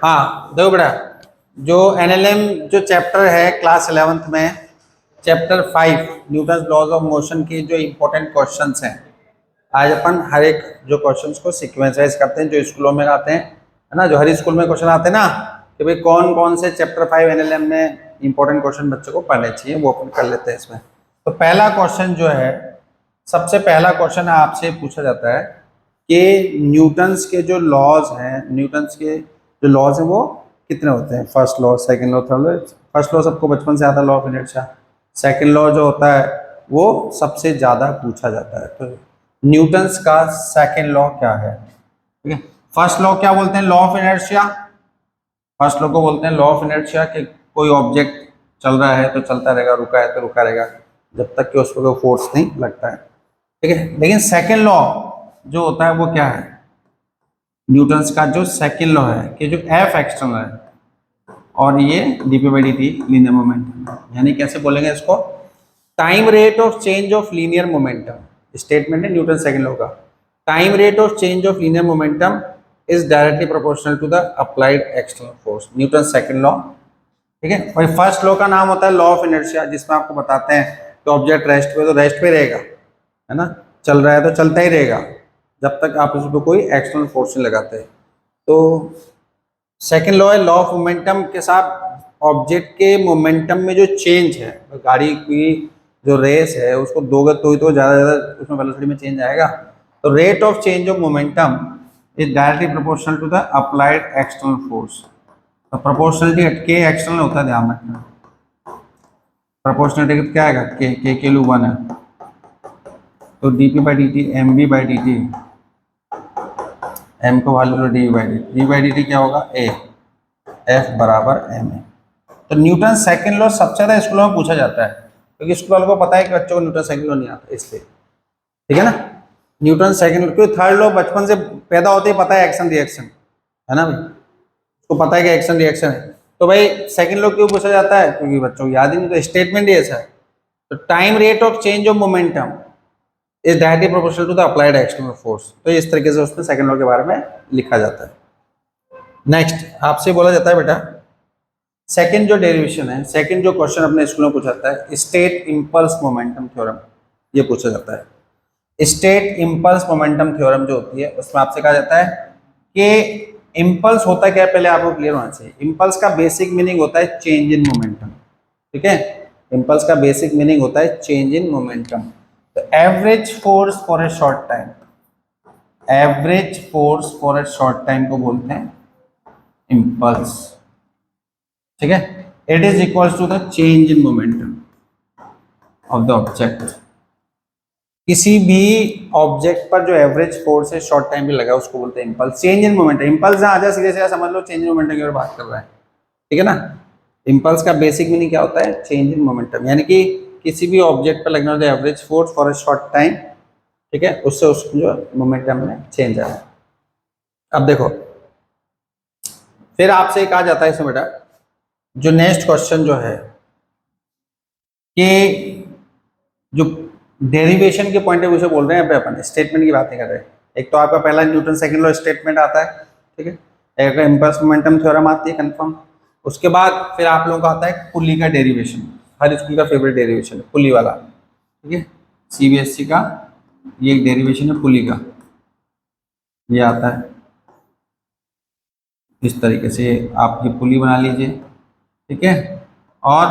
हाँ देखो बेटा, जो एनएलएम जो चैप्टर है क्लास 11th में, chapter 5 Newton laws of motion के जो इम्पोर्टेंट क्वेश्चंस हैं, आज अपन हर एक जो क्वेश्चंस को सीक्वेंस वाइज करते हैं, जो स्कूलों में आते हैं, है ना, जो हर स्कूल में क्वेश्चन आते हैं ना कि भाई कौन कौन से चैप्टर 5 एनएलएम में इंपॉर्टेंट क्वेश्चन बच्चों को पढ़ने चाहिए, वो अपन कर लेते हैं इसमें। तो पहला क्वेश्चन जो है, सबसे पहला क्वेश्चन आपसे पूछा जाता है कि न्यूटन्स के जो लॉज हैं, न्यूटन्स के जो लॉज हैं वो कितने होते हैं? First law, second law, third law. First law सबको बचपन से आता है, law of inertia. Second law जो होता है वो सबसे ज़्यादा पूछा जाता है। तो न्यूटन्स का सेकंड लॉ क्या है? ठीक है, फर्स्ट लॉ क्या बोलते हैं? Law of inertia. First law को बोलते हैं लॉ ऑफ इनर्शिया, कि कोई ऑब्जेक्ट चल रहा है तो चलता रहेगा, रुका है तो रुका रहेगा, जब तक कि उस पर कोई फोर्स नहीं लगता है। ठीक है, लेकिन सेकंड लॉ जो होता है वो क्या है? न्यूटन्स का जो सेकंड लॉ है कि जो एफ एक्सटर्नल है और ये dp by d linear momentum, यानी कैसे बोलेंगे इसको? Time rate of change of linear momentum statement है न्यूटन सेकंड लॉ का। Time rate of change of linear momentum is directly proportional to the applied external force, Newton second law. ठीक है, और first law का नाम होता है law of inertia, जिसमें आपको बताते हैं कि ऑब्जेक्ट रेस्ट पे तो रेस्ट पे रहेगा, है ना, चल रहा है तो चलता ही रहेगा जब तक आप उसको कोई एक्सटर्नल फोर्स नहीं लगाते। तो सेकंड लॉ है लॉ ऑफ मोमेंटम के साथ ऑब्जेक्ट के मोमेंटम में जो चेंज है, तो गाड़ी की जो रेस है उसको दोगे तो ही तो ज़्यादा उसमें वेलोसिटी में चेंज आएगा। तो rate of change of momentum is directly proportional to the applied external force. तो प्रोपोर्शनलिटी के एक्सटर्नल होता है, ध्यान रखना। प्रोपोर्शनलिटी क्या आएगा? के लू 1 है, तो d p by d t m b by d t, m को वैल्यू लो डी बाई डी टी क्या होगा? ए, एफ बराबर एम ए। तो न्यूटन सेकंड लॉ सबसे ज़्यादा स्कूलों में पूछा जाता है, क्योंकि स्कूल वालों को पता है कि बच्चों को न्यूटन सेकंड लॉ नहीं आता, इसलिए। ठीक है ना, न्यूटन सेकंड लॉ, क्योंकि थर्ड लॉ बचपन से पैदा होते ही पता है, एक्शन रिएक्शन, है ना भाई, उसको पता है कि एक्शन रिएक्शन है। तो भाई सेकंड लॉ क्यों पूछा जाता है? क्योंकि बच्चों को याद ही नहीं, तो स्टेटमेंट ही ऐसा है। तो time rate of change of momentum is directly proportional to the applied external force. तो इस तरीके से उसमें सेकंड लॉ के बारे में लिखा जाता है। नेक्स्ट आपसे बोला जाता है बेटा, सेकंड जो डेरिवेशन है, सेकंड जो क्वेश्चन अपने स्कूल में पूछा जाता है, स्टेट इंपल्स मोमेंटम थ्योरम, ये पूछा जाता है। स्टेट इंपल्स मोमेंटम थ्योरम जो होती है उसमें आपसे कहा जाता है कि इंपल्स होता क्या है, पहले आपको क्लियर होना चाहिए। इंपल्स का बेसिक मीनिंग होता है चेंज इन मोमेंटम। ठीक है, इंपल्स का बेसिक मीनिंग होता है चेंज इन मोमेंटम। तो average force for a short time, average force for a short time को बोलते हैं इंपल्स। ठीक है, it is equals to the change in momentum of the object. किसी भी ऑब्जेक्ट पर जो एवरेज फोर्स है शॉर्ट टाइम पे लगा उसको बोलते हैं impulse. Change in momentum, impulse आ जाए सीधे सीधे समझ लो चेंज इन मोमेंटम की ओर बात कर रहा है। ठीक है ना, इंपल्स का बेसिक मीनिंग क्या होता है? चेंज इन मोमेंटम, यानी कि किसी भी ऑब्जेक्ट पर लगने वाला average force for a short time, ठीक है, उससे उसको जो मोमेंटम में चेंज आया। अब देखो, फिर आपसे कहा जाता है इसमें बेटा, जो नेक्स्ट क्वेश्चन जो है कि जो डेरिवेशन के पॉइंट ऑफ व्यू से बोल रहे हैं, अपन स्टेटमेंट की बात नहीं कर रहे हैं। एक तो आपका पहला न्यूटन सेकंड लॉ स्टेटमेंट आता है, ठीक है, एक इंपल्स मोमेंटम थ्योरम आती है कंफर्म। उसके बाद फिर आप लोगों को आता है पुली का डेरिवेशन, हर स्कूल का फेवरेट डेरिवेशन है पुली वाला। ठीक है, सीबीएसई का ये एक डेरिवेशन है पुली का, ये आता है इस तरीके से, आप ये पुली बना लीजिए। ठीक है, और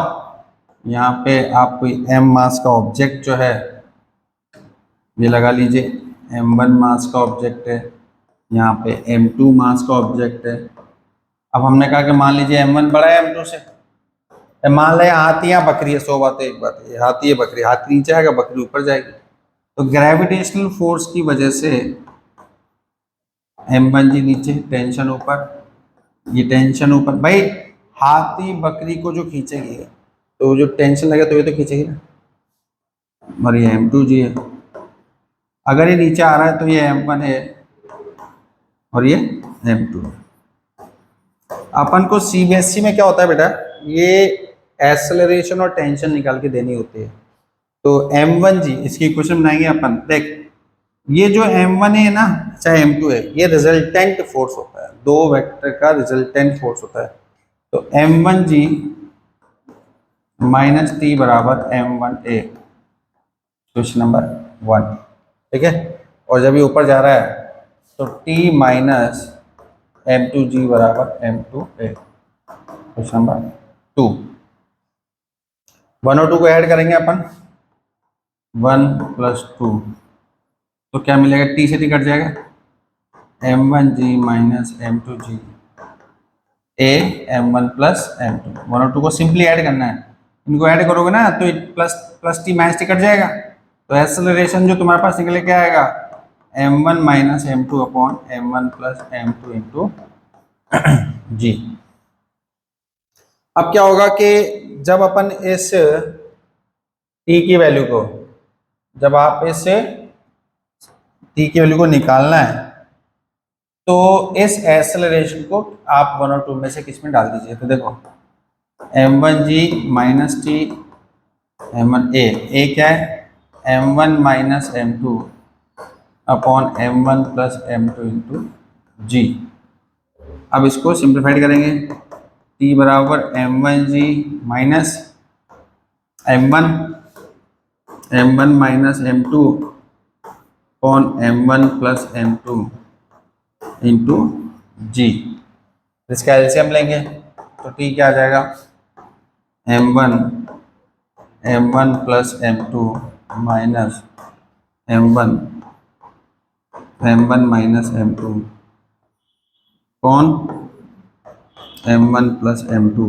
यहाँ पे आप कोई m मास का ऑब्जेक्ट जो है ये लगा लीजिए, m1 मास का ऑब्जेक्ट है, यहाँ पे m2 मास का ऑब्जेक्ट है। अब हमने कहा कि मान लीजिए m1 बड़ा है m2 से, मान लें हाथी या बकरी है, 100 बात है एक बात है, हाथी है बकरी, हाथी नीचे आएगा बकरी ऊपर जाएगी। तो ग्रेविटेशनल फोर्स की वजह से m1 जी नीचे, टेंशन ऊपर, ये टेंशन ऊपर। भाई हाथी बकरी को जो खींचेगी तो जो टेंशन लगे तो ये तो खींचेगी ना, और ये m2 जी है। अगर ये नीचे आ रहा है तो ये m1 है और ये m2 है। अपन को सीबीएसई में क्या होता है बेटा, ये एक्सेलरेशन और टेंशन निकाल के देनी होती है। तो m1 जी इसकी इक्वेशन बनाएंगे अपन, देख ये जो m1 है ना चाहे m2 है, ये रिजल्टेंट फोर्स होता है, दो वेक्टर का रिजल्टेंट फोर्स होता है। तो m1g माइनस टी बराबर m1a, क्वेश्चन नंबर 1। ठीक है, और जब ये ऊपर जा रहा है तो t माइनस m2g बराबर m2a, क्वेश्चन नंबर 2। 1 और 2 को ऐड करेंगे अपन, 1 प्लस 2, तो क्या मिलेगा, टी से टी कट जाएगा, m1g माइनस m2g ए m1 प्लस m2। 1 और 2 को सिंपली ऐड करना है, इनको ऐड करोगे ना तो plus plus T minus T cut जाएगा, तो एक्सेलरेशन जो तुम्हारे पास निकले क्या आएगा, m1 minus m2 upon m1 plus m2 into g. अब क्या होगा कि जब अपन इस टी की वैल्यू को, जब आप इस टी की वैल्यू को निकालना है तो इस एक्सेलरेशन को आप 1 और 2 में से किस में डाल दीजिए। तो देखो m1g माइनस टी m1a, ए क्या है, m1 minus m2 upon m1 plus m2 into g. अब इसको सिंप्लीफाइड करेंगे, t बराबर m1g minus m1 minus m2 upon m1 plus m2 into g. इसका एलसीएम लेंगे तो t क्या आ जाएगा, m1 plus m2 minus m1 minus m2 कौन m1 प्लस m2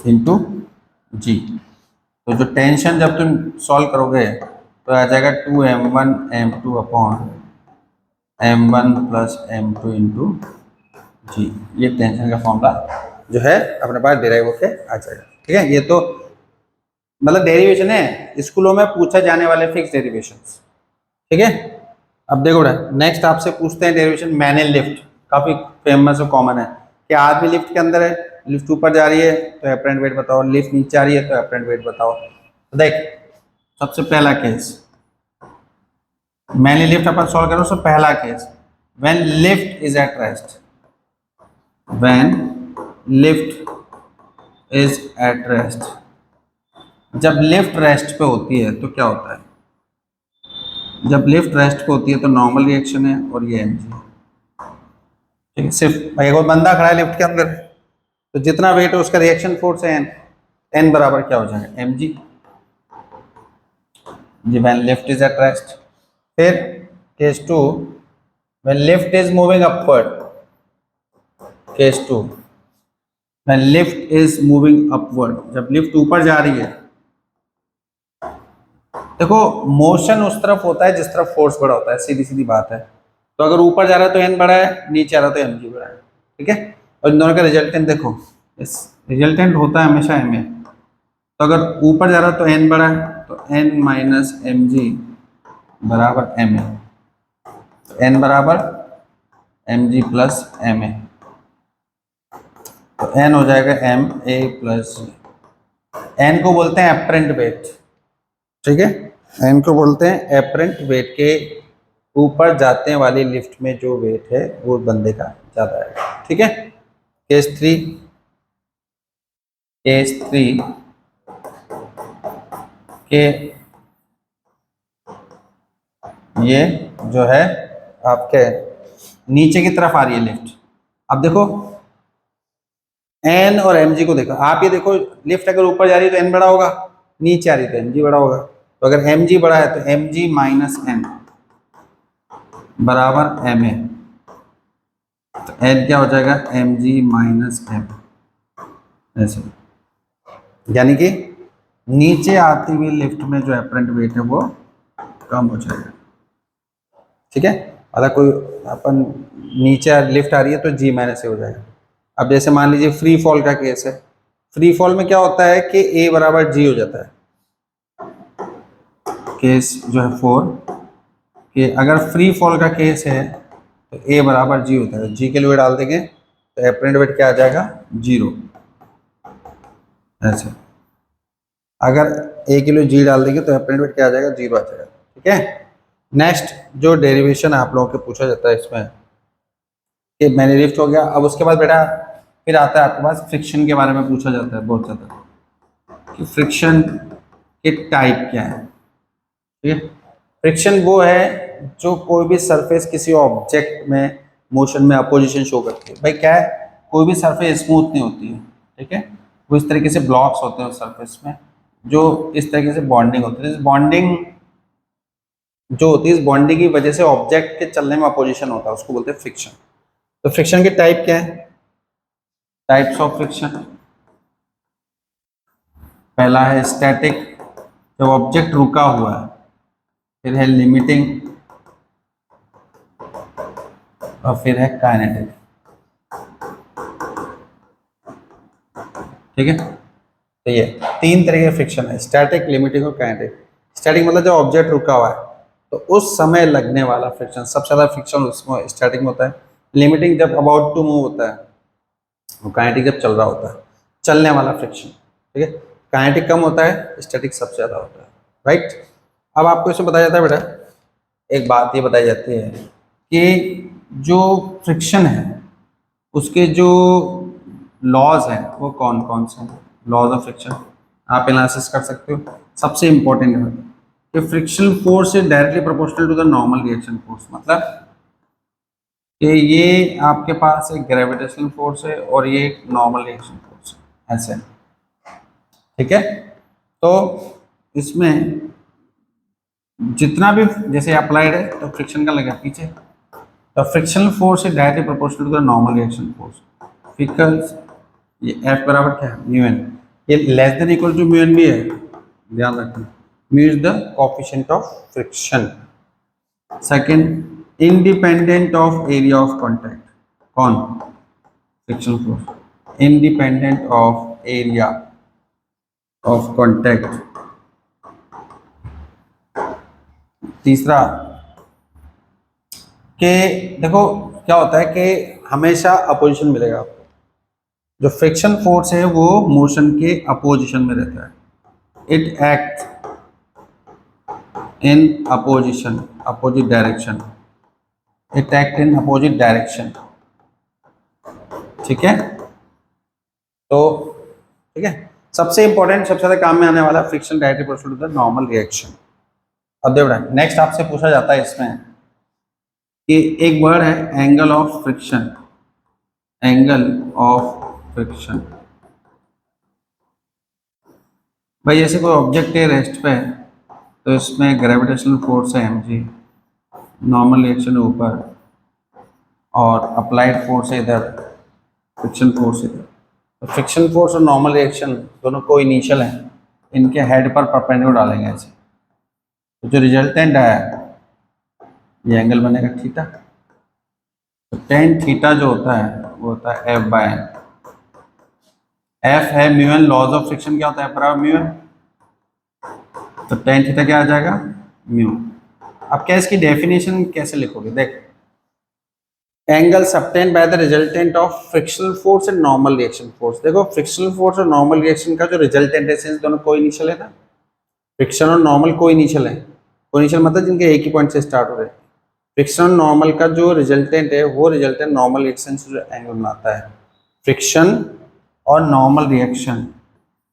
इंटू जी। तो जो टेंशन जब तुम सॉल्व करोगे तो आ जाएगा 2m1 m2 upon m1 plus m2 into जी। ये टेंशन का फॉर्मूला जो है अपने पास डिराइव होके आ जाएगा। ठीक है, ये तो मतलब डेरिवेशन है, स्कूलों में पूछा जाने वाले फिक्स डेरिवेशंस। ठीक है, अब देखो नेक्स्ट आपसे पूछते हैं डेरिवेशन मैनुअल लिफ्ट, काफी फेमस और कॉमन है कि आदमी लिफ्ट के अंदर है, लिफ्ट ऊपर जा रही है तो एपरेंट वेट बताओ, लिफ्ट नीचे आ रही है तो एपरेंट वेट बताओ। तो देख सबसे पहला केस मैनुअल लिफ्ट अपन सॉल्व करो, सब पहला case when lift is at rest, when lift is at rest, जब लिफ्ट रेस्ट पे होती है तो क्या होता है, जब लिफ्ट रेस्ट पे होती है तो नॉर्मल रिएक्शन है और ये एम जी। ठीक है, सिर्फ भाई कोई बंदा खड़ा है लिफ्ट के अंदर तो जितना वेट है उसका रिएक्शन फोर्स है एन, एन बराबर क्या हो जाएगा m g g when lift is at rest. फिर case 2 when lift is moving upward, case 2 when lift is moving upward, जब लिफ्ट ऊपर जा रही है। देखो मोशन उस तरफ होता है जिस तरफ फोर्स बड़ा होता है, सीधी सीधी बात है। तो अगर ऊपर जा रहा है तो एन बड़ा है, नीचे आ रहा है तो एम जी बड़ा है। ठीक है, और इन दोनों का रिजल्टेंट देखो, इस रिजल्टेंट होता है हमेशा एम ए। तो अगर ऊपर जा रहा है तो एन बड़ा है तो एन माइनस एम जी बराबर एम ए, एन बराबर m g plus m a, तो एन हो जाएगा m a plus g. N को बोलते हैं एपरेंट वेट। ठीक है, एन को बोलते हैं एपरेंट वेट, के ऊपर जाते वाली लिफ्ट में जो वेट है वो बंदे का ज्यादा है। ठीक है, केस 3, केस 3 के ये जो है आपके नीचे की तरफ आ रही है लिफ्ट। अब देखो एन और एम जी को देखो, आप ये देखो लिफ्ट अगर ऊपर जा रही है तो एन बड़ा होगा, नीचे आ रही है तो एम जी बड़ा होगा। तो अगर एम जी बड़ा है तो एम जी माइनस एन बराबर एम ए, तो एन क्या हो जाएगा एम जी माइनस एम, ऐसे। यानी कि नीचे आती हुई लिफ्ट में जो एपरेंट वेट है वो कम हो जाएगा। ठीक है, अगर कोई अपन नीचे लिफ्ट आ रही है तो जी माइनस ए हो जाएगा। अब जैसे मान लीजिए फ्री फॉल का केस है, फ्री फॉल में क्या होता है कि ए बराबर जी हो जाता है। केस जो है 4 कि अगर फ्री फॉल का केस है तो ए बराबर जी होता है, जी के लिए डाल देंगे तो एपरेंट वेट क्या आ जाएगा 0, ऐसे। अगर ए के लिए जी डाल देंगे तो एपरेंट वेट क्या आ जाएगा 0 आ जाएगा। ठीक है, नेक्स्ट जो डेरिवेशन आप लोगों के पूछा जाता है इसमें कि मैंने लिफ्ट हो गया। अब उसके बाद बेटा फिर आता है आपके पास फ्रिक्शन के बारे में पूछा जाता है बहुत ज़्यादा कि फ्रिक्शन के टाइप क्या है। ठीक है, फ्रिक्शन वो है जो कोई भी सरफेस किसी ऑब्जेक्ट में मोशन में अपोजिशन शो करती है। भाई क्या है, कोई भी सरफेस स्मूथ नहीं होती है। ठीक है, वो इस तरीके से ब्लॉक्स होते हैं उस सरफेस में जो इस तरीके से बॉन्डिंग होती है। बॉन्डिंग जो होती है, इस बॉन्डिंग की वजह से ऑब्जेक्ट के चलने में अपोजिशन होता है, उसको बोलते हैं फ्रिक्शन। तो फ्रिक्शन के टाइप क्या है? टाइप्स ऑफ फ्रिक्शन, पहला है स्टैटिक, जब ऑब्जेक्ट रुका हुआ है। फिर है लिमिटिंग और फिर है काइनेटिक। ठीक है, तो ये तीन तरह के फ्रिक्शन है, स्टैटिक, लिमिटिंग और काइनेटिक। स्टैटिक मतलब जब ऑब्जेक्ट रुका हुआ है तो उस समय लगने वाला फ्रिक्शन, सबसे ज़्यादा फ्रिक्शन उसमें स्टैटिक में होता है। लिमिटिंग जब अबाउट टू मूव होता है, और काइनेटिक जब चल रहा होता है, चलने वाला फ्रिक्शन। ठीक है, काइनेटिक कम होता है, स्टैटिक सबसे ज़्यादा होता है। राइट, अब आपको इसमें बताया जाता है बेटा, एक बात ये बताई जाती है कि जो फ्रिक्शन है उसके जो लॉज हैं वो कौन कौन से हैं। लॉज ऑफ फ्रिक्शन आप एनालिसिस कर सकते हो। सबसे इंपॉर्टेंट है कि frictional force is directly proportional to the normal reaction force. मतलब कि ये आपके पास एक ग्रेविटेशनल फोर्स है और ये एक नॉर्मल रिएक्शन फोर्स है, ऐसे। ठीक है, तो इसमें जितना भी जैसे अप्लाइड है तो फ्रिक्शन का लगा पीछे, तो frictional force is directly proportional to the normal reaction force. Because ये F बराबर क्या है, म्यू एन। ये less than equal to mu n भी है, ध्यान रखना। Mu is the coefficient of friction. Second, independent of area of contact. कौन? Frictional force independent of area of contact. तीसरा कि देखो क्या होता है कि हमेशा अपोजिशन मिलेगा आपको। जो फ्रिक्शन फोर्स है वो मोशन के अपोजिशन में रहता है। It act in opposition, opposite direction. It act in opposite direction. ठीक है, तो ठीक है, सबसे इंपॉर्टेंट, सबसे ज्यादा काम में आने वाला friction directly proportional to the normal reaction. अब देखो नेक्स्ट आपसे पूछा जाता है इसमें कि एक वर्ड है angle of friction. Angle of friction, भाई जैसे कोई ऑब्जेक्ट है रेस्ट पे, तो इसमें ग्रेविटेशनल फोर्स है mg, नॉर्मल रिएक्शन ऊपर, और अप्लाइड फोर्स है इधर, फ्रिक्शन फोर्स इधर। तो फ्रिक्शन फोर्स और नॉर्मल रिएक्शन दोनों को इनिशियल हैं, इनके हेड पर परपेंडिकुलर डालेंगे ऐसे। तो जो रिजल्टेंट है ये एंगल बनेगा थीटा। तो टेन थीटा जो होता है वो होता है एफ बाय एन। एफ है mu n, laws of friction क्या होता है बराबर म्यू एन, तो टेन थीटा क्या आ जाएगा, म्यू। अब क्या इसकी डेफिनेशन कैसे लिखोगे, देख, angle subtend by the resultant of frictional force and normal reaction force. देखो फ्रिक्शनल फोर्स और नॉर्मल रिएक्शन का जो रिजल्टेंट है, दोनों को इनिशियल है ना, फ्रिक्शन और नॉर्मल को इनिशियल है। को इनिशियल मतलब जिनके एक ही पॉइंट से स्टार्ट हो रहे हैं। फ्रिक्शन और नॉर्मल का जो रिजल्टेंट है वो रिजल्टेंट नॉर्मल रिएक्शन से जो एंगल बनाता है। फ्रिक्शन और नॉर्मल रिएक्शन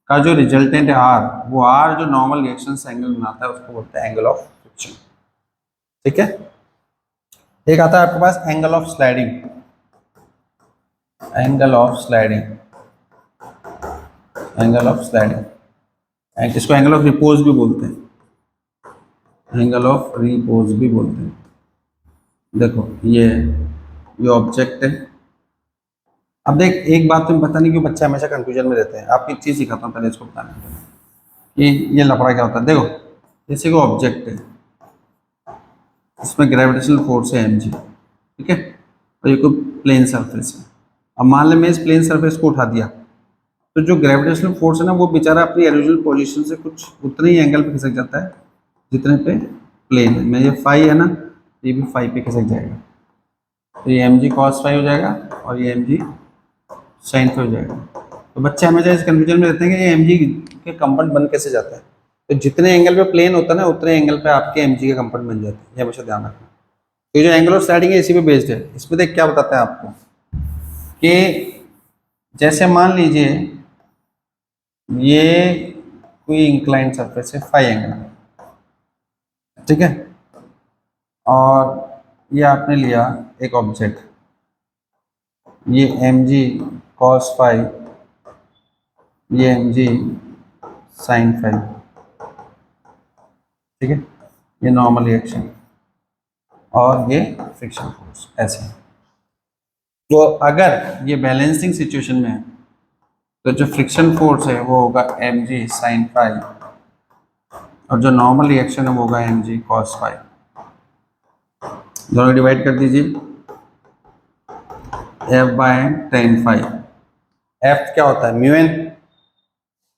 का जो रिजल्टेंट है आर, वो आर जो नॉर्मल रिएक्शन से एंगल बनाता है उसको बोलते हैं एंगल ऑफ फ्रिक्शन। ठीक है, एक आता है आपके पास angle of sliding. Angle of sliding, angle of sliding, इसको एंगल ऑफ रिपोज भी बोलते हैं, एंगल ऑफ रिपोज भी बोलते हैं। देखो ये ऑब्जेक्ट है। अब देख एक बात तुम्हें पता नहीं क्यों बच्चे हमेशा कंफ्यूजन में रहते हैं, आपकी एक चीज़ सिखाता हूँ पहले इसको बताने के लिए। ये लफड़ा क्या होता है, देखो जैसे कोई ऑब्जेक्ट है, इसमें ग्रेविटेशनल फोर्स है mg, ठीक है, और ये कोई प्लेन सरफेस है। अब मान लें मैं इस प्लेन सरफेस को उठा दिया, तो जो ग्रेविटेशनल फोर्स है ना वो बेचारा अपनी ओरिजिनल पोजीशन से कुछ उतने ही एंगल पे खिसक जाता है जितने पे प्लेन है। मैं ये फाई है ना, ये भी फाई पे खिसक जाएगा, तो ये mg cos फाई हो जाएगा और ये mg sin फाई हो जाएगा। तो बच्चे हमेशा इस कन्फ्यूजन में रहते हैं कि ये mg के कंपोनेंट बन कैसे जाता है। तो जितने एंगल पे प्लेन होता है ना उतने एंगल पे आपके एम का कंपोनेंट बन जाते हैं, ये हमेशा ध्यान रखना। तो जो एंगल ऑफ स्लाइडिंग है इसी पे बेस्ड है। इसमें देख क्या बताते हैं आपको कि जैसे मान लीजिए ये कोई इंक्लाइन सरफेस है फाई एंगल, ठीक है, और ये आपने लिया एक ऑब्जेक्ट, ये एम जी कॉस फाई, ये एम जी साइन फाई, ठीक है, ये नॉर्मल रिएक्शन और ये फ्रिक्शन फोर्स ऐसे। तो अगर ये बैलेंसिंग सिचुएशन में है तो जो फ्रिक्शन फोर्स है वो होगा एम जी साइन फाई और जो नॉर्मल रिएक्शन है वो होगा एम जी कॉस फाई। दोनों डिवाइड कर दीजिए, f by tan phi. F क्या होता है म्यू एन,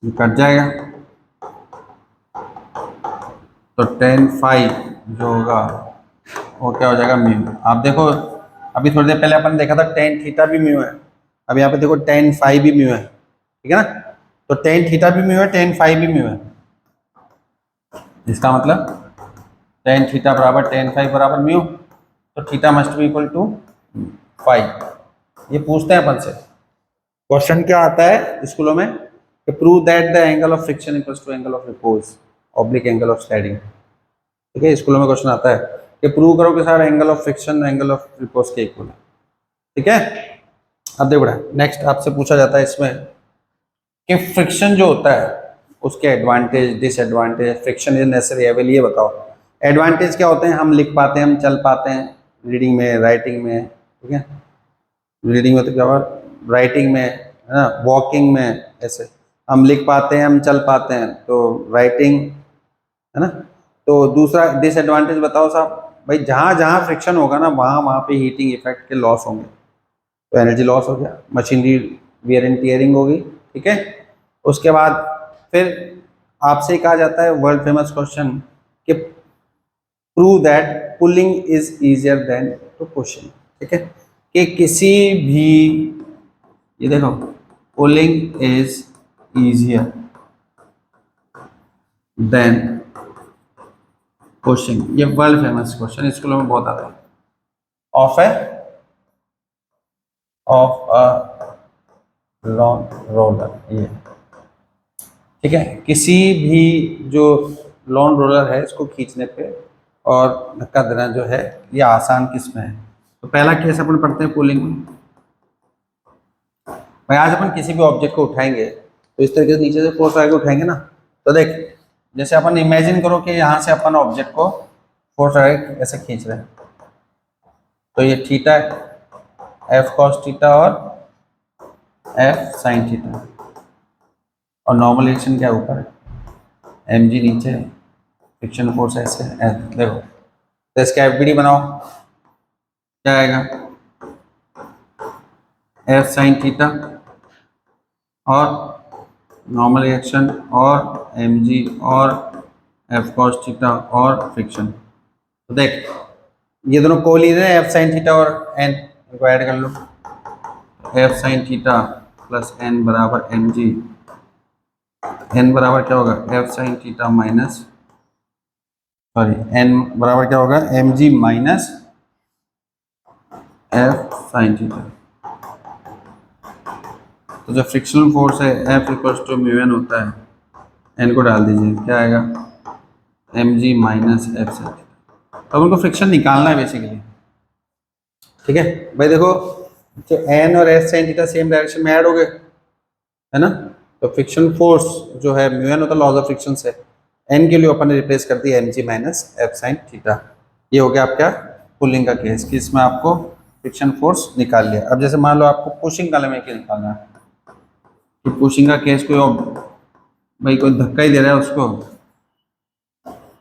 कट जाएगा तो टेन फाई जो होगा वो क्या हो जाएगा म्यू। आप देखो अभी थोड़ी देर पहले अपन ने देखा था टेन थीटा भी म्यू है, अब यहाँ पे देखो टेन फाई भी म्यू है, ठीक है ना। तो टेन थीटा भी म्यू है, टेन फाई भी म्यू है, इसका मतलब टेन थीटा बराबर टेन फाई बराबर म्यू, तो theta must be equal to phi. ये पूछते हैं अपन से, क्वेश्चन क्या आता है स्कूलों में कि prove that the angle of friction equals to angle of repose oblique angle of sliding, ठीक है। स्कूलों में क्वेश्चन आता है कि प्रूव करो कि sir angle of friction angle of repose के इक्वल है, ठीक है। अब देखो नेक्स्ट आपसे पूछा जाता है इसमें कि फ्रिक्शन जो होता है उसके advantage disadvantage, friction is necessary evil, ये बताओ। एडवांटेज क्या होते हैं, हम लिख पाते हैं, हम चल पाते हैं रीडिंग में राइटिंग में, ठीक है। रीडिंग में तो क्या हुआ, राइटिंग में है ना, वॉकिंग में, ऐसे हम लिख पाते हैं, हम चल पाते हैं, तो राइटिंग है ना। तो दूसरा डिसएडवांटेज बताओ साहब, भाई जहाँ जहाँ फ्रिक्शन होगा ना वहाँ वहाँ पे हीटिंग इफेक्ट के लॉस होंगे, तो एनर्जी लॉस हो गया, मशीनरी वियर एंड टीयरिंग होगी, ठीक है। उसके बाद फिर आपसे कहा जाता है वर्ल्ड फेमस क्वेश्चन कि prove that pulling is easier than to pushing, ठीक है। कि किसी भी, ये देखो pulling is easier than pushing, ये वर्ल्ड फेमस क्वेश्चन स्कूलों में बहुत आता है। ऑफ अ लॉन रोलर, ये ठीक है, किसी भी जो लॉन रोलर है इसको खींचने पे और धक्का देना जो है ये आसान किस्म है। तो पहला केस अपन पढ़ते हैं पुलिंग में। भाई आज अपन किसी भी ऑब्जेक्ट को उठाएंगे तो इस तरीके से नीचे से फोर्स आगे उठाएंगे ना, तो देख जैसे अपन इमेजिन करो कि यहाँ से अपन ऑब्जेक्ट को फोर्स आगे ऐसे खींच रहे हैं, तो ये थीटा है, एफ कॉस थीटा और एफ साइन थीटा, और नॉर्मल रिएक्शन क्या ऊपर है, एम जी नीचे, फ्रिक्शन फोर्स ऐसे है। देखो तो इसका एफ बी डी बनाओ, क्या आएगा, एफ साइन थीटा और नॉर्मल रिएक्शन और एम जी और एफ कॉस थीटा और फ्रिक्शन। तो देख ये दोनों को लीजिए एफ साइन थीटा और एन को ऐड कर लो, f sine theta plus n बराबर एम जी, एन बराबर क्या होगा F sine theta minus, sorry n बराबर क्या होगा एम जी माइनस एफ साइन थीटा। तो जो फ्रिक्शनल फोर्स है f equals to mu N होता है, एन को डाल दीजिए, क्या आएगा एम जी माइनस एफ साइन थीटा। अब उनको फ्रिक्शन निकालना है बेसिकली, ठीक है। भाई देखो जो एन और F sine theta same direction में ऐड हो गए है ना, तो फ्रिक्शन फोर्स जो है म्यू एन होता है लॉज ऑफ फ्रिक्शन से, एन के लिए अपन ने रिप्लेस कर दिया एम जी माइनस एफ साइन थीटा। ये हो गया आपका पुलिंग का केस कि इसमें आपको फ्रिक्शन फोर्स निकाल लिया। अब जैसे मान लो आपको पुशिंग का में निकालना है, कि पुशिंग का केस कोई भाई कोई धक्का ही दे रहा है उसको,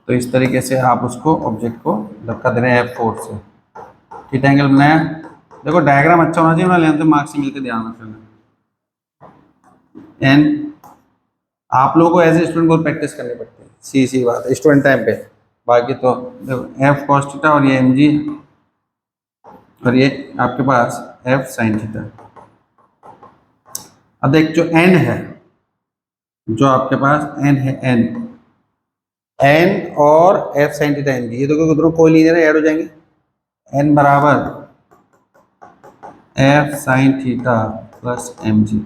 तो इस तरीके से आप उसको ऑब्जेक्ट को धक्का दे रहे हैं एफ फोर्स से, थीटा एंगल बनाया। देखो डायग्राम अच्छा होना चाहिए, लेंथ मार्क्स से मिलकर ध्यान रखना। एन आप लोगों को एज ए स्टूडेंट बहुत प्रैक्टिस करनी पड़ती है, सी बात है स्टूडेंट टाइम पे, बाकी तो देखो एफ कॉस थीटा और ये एम जी और ये आपके पास एफ साइन थीटा। अब देख जो एन है, जो आपके पास एन है, एन एन और F sine theta M G, ये तो दोनों कोलिनियर ऐड हो जाएंगे। एन बराबर F sine theta plus M G,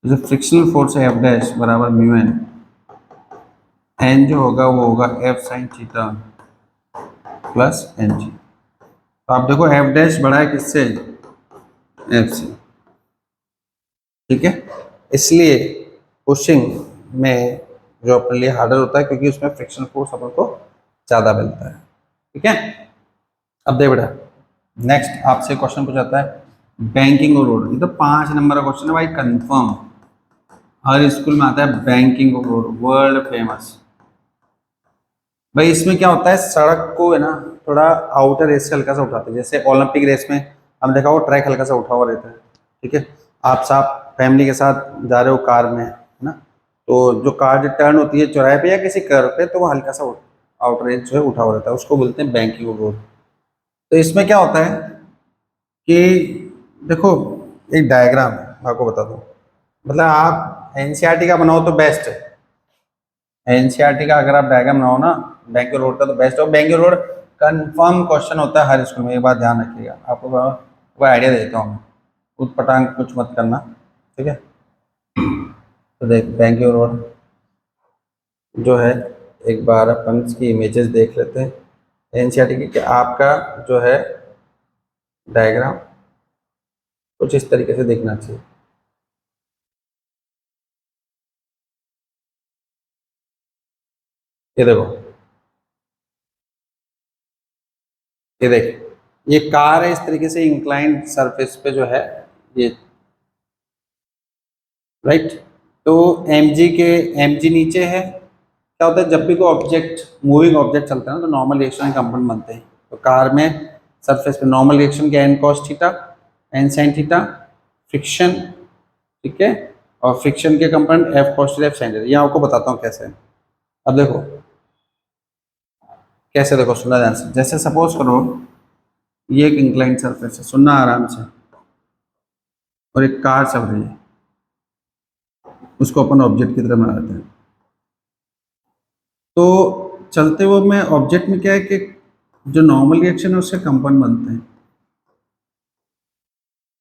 जो फ्रिक्शनल फोर्स है एफ डैश बराबर म्यू एन, एन जो होगा वो होगा F sine theta plus M G. तो आप देखो एफ डैश बड़ा है किससे, एफ से, ठीक है। इसलिए पुशिंग में जो अपने लिए हार्डर होता है क्योंकि उसमें फ्रिक्शन फोर्स अपन को ज़्यादा मिलता है, ठीक है। अब देख बेटा, नेक्स्ट आपसे क्वेश्चन पूछा है बैंकिंग और रोड। ये तो 5 नंबर का क्वेश्चन है भाई, कंफर्म हर स्कूल में आता है। बैंकिंग और रोड वर्ल्ड फेमस भाई। इसमें क्या होता है, सड़क को है ना थोड़ा आउटर रेस से हल्का सा उठाते हैं। जैसे ओलंपिक रेस में हम देखा वो ट्रैक हल्का सा उठा हुआ रहता है, ठीक है। आप साथ फैमिली के साथ जा रहे हो कार में, है ना, तो जो कार जो टर्न होती है चौराहे पे या किसी कर्व पे, तो वो हल्का सा आउटर रेस जो है उठा हुआ रहता है, उसको बोलते हैं बैंकिंग और रोड। तो इसमें क्या होता है कि देखो एक डायग्राम है, आपको बता दूं, मतलब आप एनसीईआरटी का बनाओ तो बेस्ट है। एनसीईआरटी का अगर आप डायग्राम बनाओ ना बैंक रोड का, तो बेस्ट हो। बैंक रोड कंफर्म क्वेश्चन होता है हर स्कूल में, एक बात ध्यान रखिएगा। आपको वो आइडिया देता हूँ मैं, कुछ पटांग कुछ मत करना, ठीक है। तो देख बैंक रोड जो है, एक बार अपन इसकी इमेजेस देख लेते हैं एनसीईआरटी की, कि आपका जो है डायग्राम कुछ इस तरीके से देखना चाहिए। ये देखो, ये देख, ये कार है इस तरीके से इंक्लाइंड सरफेस पे जो है ये, राइट। तो एम जी नीचे है। क्या होता है, जब भी कोई ऑब्जेक्ट मूविंग ऑब्जेक्ट चलता है ना, तो नॉर्मल रिएक्शन के कंपोनेंट बनते हैं। तो कार में सरफेस पे नॉर्मल रिएक्शन के N cos theta, N sine theta, friction, ठीक है, और फ्रिक्शन के component F cos theta, F sine theta. ये आपको बताता हूँ कैसे। अब देखो कैसे, देखो सुनना ध्यान से। जैसे सपोज करो ये एक इंक्लाइंड सरफेस है, सुनना आराम से, और एक कार चल रही है, उसको अपन ऑब्जेक्ट की तरह बना लेते हैं। तो चलते हुए में ऑब्जेक्ट में क्या है कि जो नॉर्मल रिएक्शन है उससे कंपाउंड बनते हैं।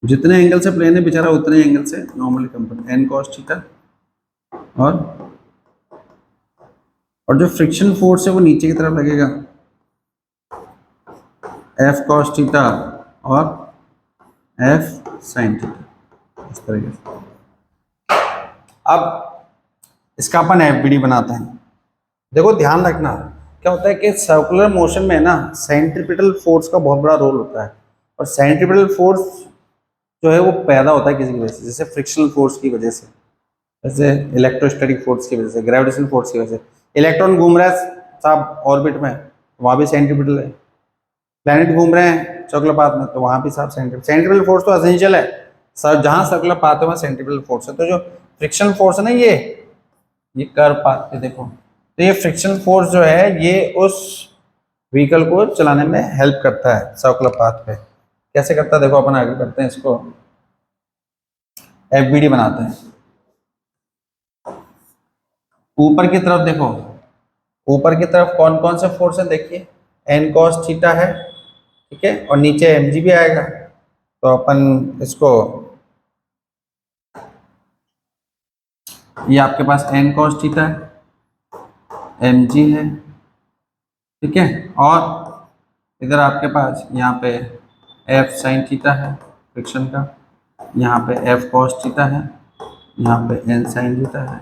जितने एंगल से प्लेन है बेचारा उतने एंगल से normally compound, N cos theta, और जो फ्रिक्शन फोर्स है वो नीचे की तरफ लगेगा, एफ कॉस थीटा और एफ साइन थीटा, इस तरीके से। अब इसका अपन एफ बी डी बनाते हैं। देखो ध्यान रखना, क्या होता है कि सर्कुलर मोशन में ना सेंट्रीपिटल फोर्स का बहुत बड़ा रोल होता है। और सेंट्रीपिटल फोर्स जो है वो पैदा होता है किसी की वजह से, जैसे फ्रिक्शनल फोर्स की वजह से, जैसे इलेक्ट्रोस्टैटिक फोर्स की वजह से, ग्रेविटेशनल फोर्स की वजह से। इलेक्ट्रॉन घूम रहा है साहब ऑर्बिट में, वहाँ भी सेंट्रीपिटल है। प्लैनेट घूम रहे हैं सर्कुलर पाथ में, तो वहाँ भी साहब सेंट्रीपिटल फोर्स तो एसेंशियल है। सर जहाँ सर्कुलर पाथ है वहाँ सेंट्रीपिटल फोर्स है। तो जो फ्रिक्शनल फोर्स है ना, ये कर्व पाथ पे देखो, तो ये फ्रिक्शन फोर्स जो है ये उस व्हीकल को चलाने में हेल्प करता है सर्कुलर पाथ पे। कैसे करता है देखो, अपन आगे करते हैं, इसको एफबीडी बनाते हैं। ऊपर की तरफ देखो, ऊपर की तरफ कौन कौन से फोर्स है देखिए, एन कॉस थीटा है, ठीक है, और नीचे एम जी भी आएगा। तो अपन इसको, ये आपके पास एन कॉस थीटा है, एम जी है, ठीक है, और इधर आपके पास यहाँ पे एफ साइन थीटा है फ्रिक्शन का, यहाँ पे एफ कॉस थीटा है, यहाँ पे एन साइन थीटा है,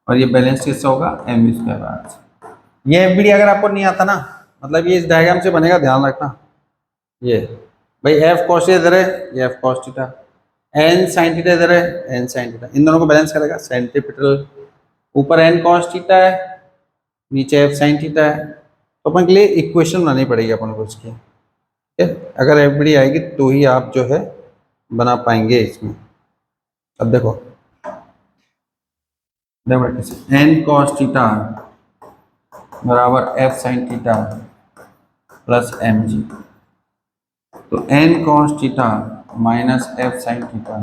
और ये बैलेंस किससे होगा, एम स्क्वायर आर से। ये एफ बी डी अगर आपको नहीं आता ना, मतलब ये इस डायग्राम से बनेगा, ध्यान रखना। ये भाई एफ कॉस इधर है, ये F cos theta, N sine theta इधर है, एन साइन थीटा, इन दोनों को बैलेंस करेगा सेंट्रीपिटल। ऊपर एन कॉस थीटा है, नीचे एफ साइन थीटा है। तो अपन के लिए इक्वेशन बनानी पड़ेगी अपन को इसकी, ठीक है। अगर एफ बी डी आएगी तो ही आप जो है बना पाएंगे इसमें। अब देखो, देखो एन कॉस थीटा बराबर F sine theta plus M G. तो n cos theta minus F sine theta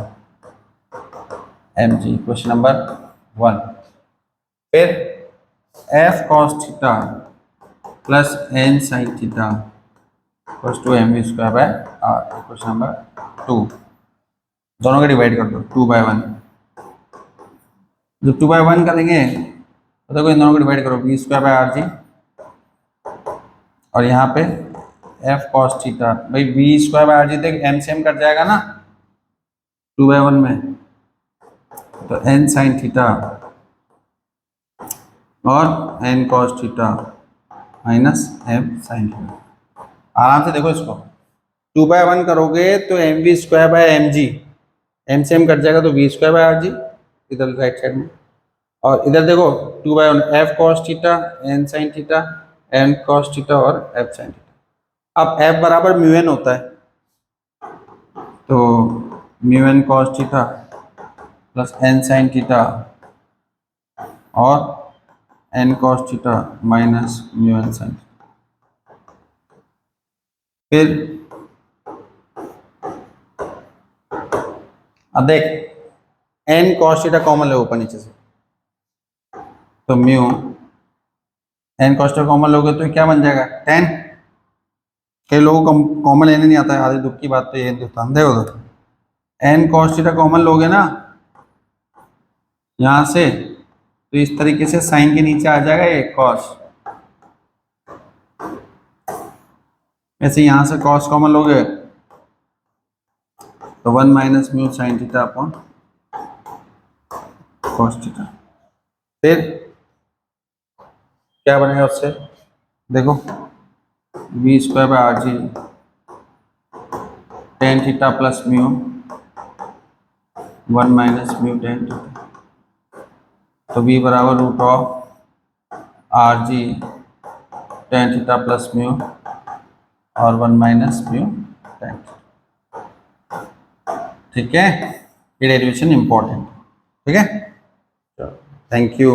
M g, question number 1। फिर f cos theta plus n sine theta equals to m we square by r. Question number 2, दोनों का divide कर दो 2/1। जब 2/1 करेंगे तो देखो इन दोनों को डिवाइड करो, V square by R G, और यहाँ पे एफ कॉस थीटा, भाई V square by R G देख एम से एम कट जाएगा ना 2/1 में, तो एन साइन थीटा और N cos theta minus M sine theta. आराम से देखो इसको, 2/1 करोगे तो M we square by M G, M से एम कट जाएगा तो V square by R G इधर राइट साइड में, और इधर देखो 2/1 F cos theta N sine theta N cos theta और एफ साइन थीटा। अब एफ बराबर म्यू एन होता है, तो mu N cos theta plus n sine theta और N cos theta minus mu n sine. फिर अब देख एन कॉस थीटा कॉमन ले ऊपर नीचे से, तो mu N cos theta common लोगे तो क्या बन जाएगा 10। कई लोगों को कॉमन लेने नहीं आता है, आधे दुख की बात तो ये अंधे हो तो एन कॉस थीटा कॉमन लोगे ना यहाँ से, तो इस तरीके से साइन के नीचे आ जाएगा ये कॉस, ऐसे यहाँ से कॉस कॉमन लोगे तो 1 minus mu sine theta upon cos theta. फिर क्या बनेगा उससे, देखो V square by R G tan theta plus mu 1 minus mu tan theta, तो वी बराबर root of R G tan theta plus mu और 1 माइनस म्यू टेन। ठीक है, ये डेरिवेशन इंपॉर्टेंट, ठीक है, थैंक यू।